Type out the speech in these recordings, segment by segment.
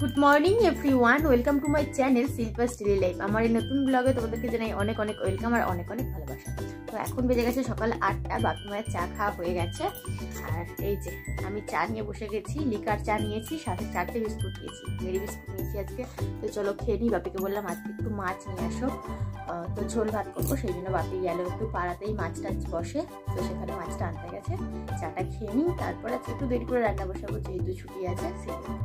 Good morning everyone, welcome to my channel Shilpa's daily life. আমার এই নতুন ব্লগে তোমাদেরকে জানাই অনেক অনেক ওয়েলকাম আর অনেক অনেক ভালোবাসা। তো এখন বেজে গেছে সকাল 8টা, বাপি মায়ের চা খাওয়া হয়ে গেছে। আর এই যে আমি চা নিয়ে বসে গেছি, লিকার চা নিয়েছি, সাথে 4টে বিস্কুট নিয়েছি, মেরি বিস্কুট নিয়েছি আজকে। তো চলো খেয়ে নিই। বাপিকে বললাম আজকে একটু মাছ নিয়ে আসো, তো ঝোল ভাত করবো, সেই জন্য বাপি গেল একটু পাড়াতেই মাছ টাছ বসে, তো সেখানে মাছটা আনতে গেছে। চাটা খেয়ে নিই, তারপর আজকে একটু দেরি করে রান্না বসাবো, যেহেতু ছুটি আছে সেগুলো।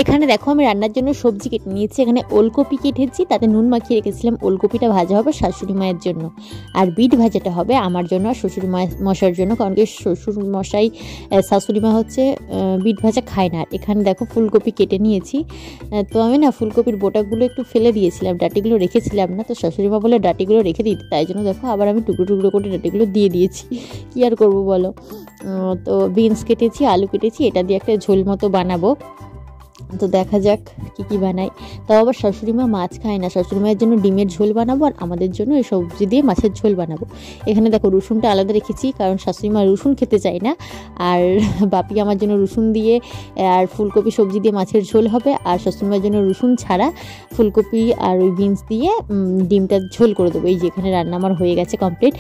এখানে দেখো আমি রান্নার জন্য সবজি কেটে নিয়েছি। এখানে ওলকপি কেটেছি, তাতে নুন মাখিয়ে রেখেছিলাম। ওলকপিটা ভাজা হবে শাশুড়ি মায়ের জন্য, আর বিট ভাজাটা হবে আমার জন্য আর শ্বশুর মশার জন্য, কারণ কি শ্বশুর মশাই শাশুড়ি মা হচ্ছে বিট ভাজা খায় না। এখানে দেখো ফুলকপি কেটে নিয়েছি। তো আমি না ফুলকপির বোটাগুলো একটু ফেলে দিয়েছিলাম, ডাটিগুলো রেখেছিলাম না, তো শাশুড়ি মা বলে ডাটিগুলো রেখে দিতে, তাই জন্য দেখো আবার আমি টুকরো টুকরো করে ডাটিগুলো দিয়ে দিয়েছি। কী আর করবো বলো। তো বিনস কেটেছি, আলু কেটেছি, এটা দিয়ে একটা ঝোল মতো বানাবো। তো দেখা যাক কি কি বানাই। তাও আবার শাশুড়ি মা মাছ খায় না, শাশুড়ি মায়ের জন্য ডিমের ঝোল বানাবো আর আমাদের জন্য এই সবজি দিয়ে মাছের ঝোল বানাবো। এখানে দেখো রসুনটা আলাদা রেখেছি, কারণ শাশুড়ি মা রসুন খেতে চায় না, আর বাপি আমার জন্য রসুন দিয়ে আর ফুলকপি সবজি দিয়ে মাছের ঝোল হবে, আর শাশুড়ি মায়ের জন্য রসুন ছাড়া ফুলকপি আর ওই বিনস দিয়ে ডিমটা ঝোল করে দেবো। এই যে এখানে রান্না আমার হয়ে গেছে কমপ্লিট।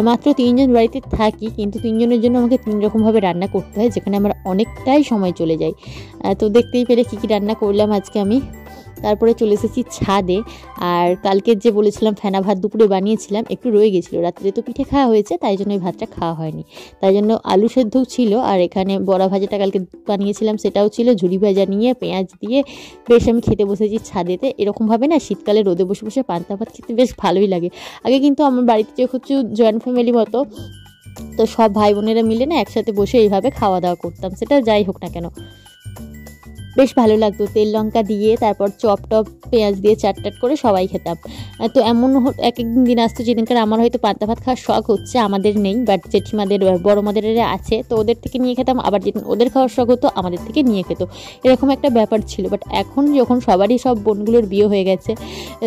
মাত্র 3 জন বাড়িতে থাকি, কিন্তু 3 জনের জন্য আমাকে 3 রকমভাবে রান্না করতে হয়, যেখানে আমার অনেকটাই সময় চলে যায়। তো দেখতেই পেলে কী কী রান্না করলাম আজকে আমি। তারপরে চলে এসেছি ছাদে। আর কালকের যে বলেছিলাম ফেনা ভাত দুপুরে বানিয়েছিলাম, একটু রয়ে গেছিলো, রাত্রে তো পিঠে খাওয়া হয়েছে, তাই জন্য ওই ভাতটা খাওয়া হয়নি। তাই জন্য আলু সেদ্ধও ছিল, আর এখানে বড়া ভাজাটা কালকে বানিয়েছিলাম সেটাও ছিল। ঝুড়ি ভাজা নিয়ে পেঁয়াজ দিয়ে বেশ আমি খেতে বসেছি ছাদেতে। এরকমভাবে না শীতকালে রোদে বসে বসে পান্তা ভাত খেতে বেশ ভালোই লাগে। আগে কিন্তু আমার বাড়িতে যে হচ্ছে জয়েন্ট ফ্যামিলি মতো, তো সব ভাই বোনেরা মিলে না একসাথে বসে এইভাবে খাওয়া দাওয়া করতাম, সেটা যাই হোক না কেন বেশ ভালো লাগতো। তেল লঙ্কা দিয়ে তারপর চপ টপ পেঁয়াজ দিয়ে চাট করে সবাই খেতাম। তো এমন এক একদিন দিন আসতো যেদিনকার আমার হয়তো পান্তা ভাত খাওয়ার শখ হচ্ছে, আমাদের নেই, বাট জেঠিমাদের বড় মাদের আছে, তো ওদের থেকে নিয়ে খেতাম। আবার যেদিন ওদের খাওয়ার শখ হতো আমাদের থেকে নিয়ে খেত, এরকম একটা ব্যাপার ছিল। বাট এখন যখন সবারই সব বোনগুলোর বিয়ে হয়ে গেছে,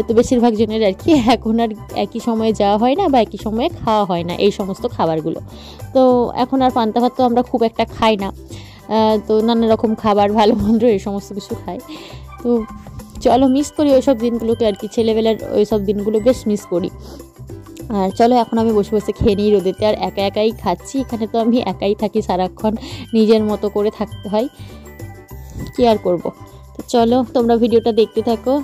তো বেশিরভাগ জনের আর কি এখন আর একই সময়ে যাওয়া হয় না বা একই সময়ে খাওয়া হয় না এই সমস্ত খাবারগুলো। তো এখন আর পান্তা ভাত তো আমরা খুব একটা খাই না, তো নানা রকম খাবার ভালো মন্দ এই সমস্ত কিছু খাই। তো চলো মিস করি ওই সব দিনগুলোকে আর কি, ছেলেবেলার ওই সব দিনগুলো বেশ মিস করি। আর চলো এখন আমি বসে বসে খেয়ে নিই রোদেতে, আর একা একাই খাচ্ছি। এখানে তো আমি একাই থাকি সারাক্ষণ, নিজের মতো করে থাকতে হয়, কি আর করব। তো চলো তোমরা ভিডিওটা দেখতে থাকো।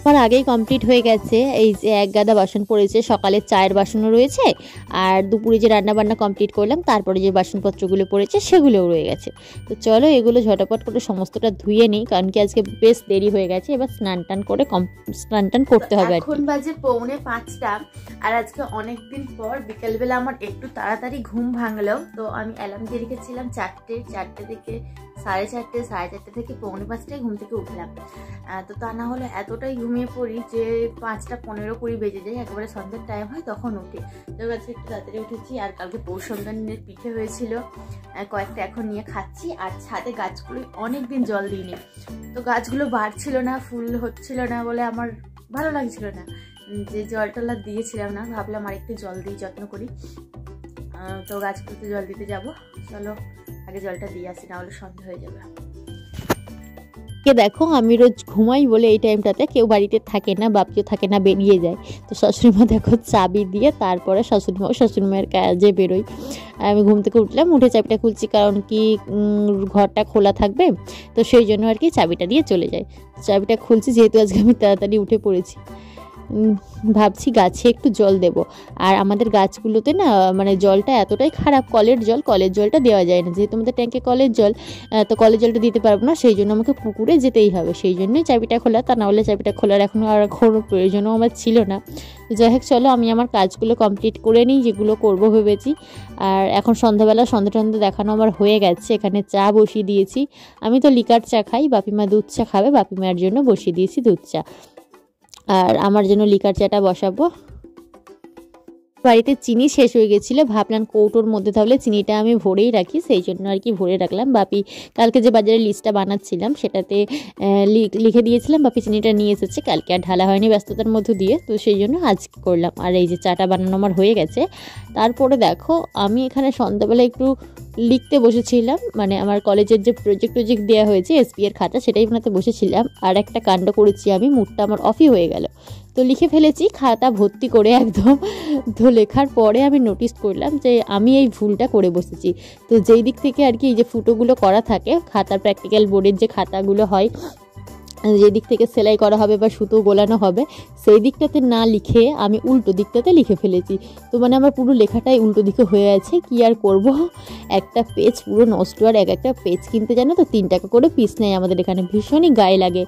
আমার আগেই কমপ্লিট হয়ে গেছে। এই যে এক গাদা বাসন পড়েছে, সকালের চায়ের বাসনও রয়েছে, আর দুপুরে যে রান্না বান্না কমপ্লিট করলাম তারপরে যে বাসনপত্রগুলো পড়েছে সেগুলোও রয়ে গেছে। তো চলো এগুলো ঝটাপট করে সমস্তটা ধুয়ে নিই, কারণ কি আজকে বেশ দেরি হয়ে গেছে। এবার স্নান টান করে স্নান টান করতে হবে। এখন বাজে 4:45, আর আজকে অনেকদিন পর বিকেলবেলা আমার একটু তাড়াতাড়ি ঘুম ভাঙলো। তো আমি অ্যালার্ম দিয়ে রেখেছিলাম 4টে থেকে 4:30, 4:30 থেকে 4:45 ঘুম থেকে উঠলাম। তো তা না হলে এতটাই ঘুমিয়ে পড়ি যে 5:15-20 বেজে যায়, একেবারে সন্ধ্যার টাইম হয় তখন উঠি। তো আজকে একটু তাড়াতাড়ি উঠেছি। আর কালকে পৌষ সংক্রান্তির পিঠে হয়েছিল কয়েকটা, এখন নিয়ে খাচ্ছি। আর ছাদে গাছগুলো অনেকদিন জল দিইনি, তো গাছগুলো বাড়ছিল না, ফুল হচ্ছিল না বলে আমার ভালো লাগছিল না, যে জল টলা দিয়েছিলাম না, ভাবলাম আর একটু জল দিই, যত্ন করি। তো গাছগুলোতে জল দিতে যাব, চলো আগে জলটা দিয়ে আসি, না হলে সন্ধ্যা হয়ে যাবে। দেখো আমি রোজ ঘুমাই বলে এই টাইমটাতে কেউ বাড়িতে থাকে না, বাপিও থাকে না, বেরিয়ে যায়। তো শাশুড়ি মা দেখো চাবি দিয়ে তারপরে শাশুড়ি মায়ের কাজে বেরোই। আমি ঘুম থেকে উঠলাম, উঠে চাবিটা খুলছি, কারণ কি ঘরটা খোলা থাকবে, তো সেই জন্য আর কি চাবিটা দিয়ে চলে যায়। চাবিটা খুলছি যেহেতু আজকে আমি তাড়াতাড়ি উঠে পড়েছি। ভাবছি গাছে একটু জল দেব। আর আমাদের গাছগুলোতে না মানে জলটা এতটাই খারাপ, কলের জলটা দেওয়া যায় না, যেহেতু আমাদের ট্যাঙ্কে কলের জল, তো কলের জলটা দিতে পারবো না, সেই জন্য আমাকে পুকুরে যেতেই হবে, সেই জন্যই চাবিটা খোলা। তা না হলে চাবিটা খোলার এখনও আর কোনো প্রয়োজনও আমার ছিল না। যাই হোক চলো আমি আমার কাজগুলো কমপ্লিট করে নিই, যেগুলো করবো ভেবেছি। আর এখন সন্ধ্যাবেলা সন্ধ্যা দেখানো আমার হয়ে গেছে। এখানে চা বসিয়ে দিয়েছি, আমি তো লিকার চা খাই, বাপিমা দুধ চা খাবে, বাপিমার জন্য বসিয়ে দিয়েছি দুধ চা, আর আমার জন্য লিকার চাটা বসাবো। বাড়িতে চিনি শেষ হয়ে গেছিলো, ভাবলাম কৌটোর মধ্যে তাহলে চিনিটা আমি ভরেই রাখি, সেই জন্য আর কি ভরে রাখলাম। বাপি কালকে যে বাজারে লিস্টটা বানাচ্ছিলাম সেটাতে লিখে দিয়েছিলাম, বাপি চিনিটা নিয়ে এসেছে, কালকে আর ঢালা হয়নি ব্যস্ততার মধ্য দিয়ে, তো সেই জন্য আজকে করলাম। আর এই যে চাটা বানানো আমার হয়ে গেছে। তারপরে দেখো আমি এখানে সন্ধ্যাবেলা একটু লিখতে বসেছিলাম, মানে আমার কলেজের যে প্রজেক্ট দেওয়া হয়েছে এসপি এর খাতা সেটাই বানাতে বসেছিলাম, আর একটা কাণ্ড করেছি আমি, মুডটা আমার অফই হয়ে গেল। তো লিখে ফেলেছি খাতা ভর্তি করে একদম। তো লেখার পরে আমি নোটিস করলাম যে আমি এই ভুলটা করে বসেছি। তো যেই দিক থেকে আর কি এই যে ফুটোগুলো করা থাকে খাতার প্র্যাকটিক্যাল বোর্ডের যে খাতাগুলো হয়, যে দিক থেকে সেলাই করা হবে বা সুতো গোলানো হবে সেই দিকটাতে না লিখে আমি উল্টো দিকটাতে লিখে ফেলেছি। তো মানে আমার পুরো লেখাটাই উল্টো দিকে হয়ে আছে, কি আর করব, একটা পেজ পুরো নষ্ট। আর একটা পেজ কিনতে জানো তো 3 টাকা করে পিস নেয় আমাদের এখানে, ভীষণই গায়ে লাগে।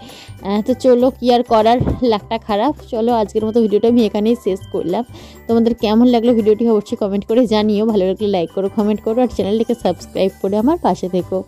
তো চলো কি আর করার, লাকটা খারাপ। চলো আজকের মতো ভিডিওটা আমি এখানেই শেষ করলাম। তোমাদের কেমন লাগলো ভিডিওটি অবশ্যই কমেন্ট করে জানিও, ভালো লাগলে লাইক করো, কমেন্ট করো, আর চ্যানেলটিকে সাবস্ক্রাইব করে আমার পাশে থেকো।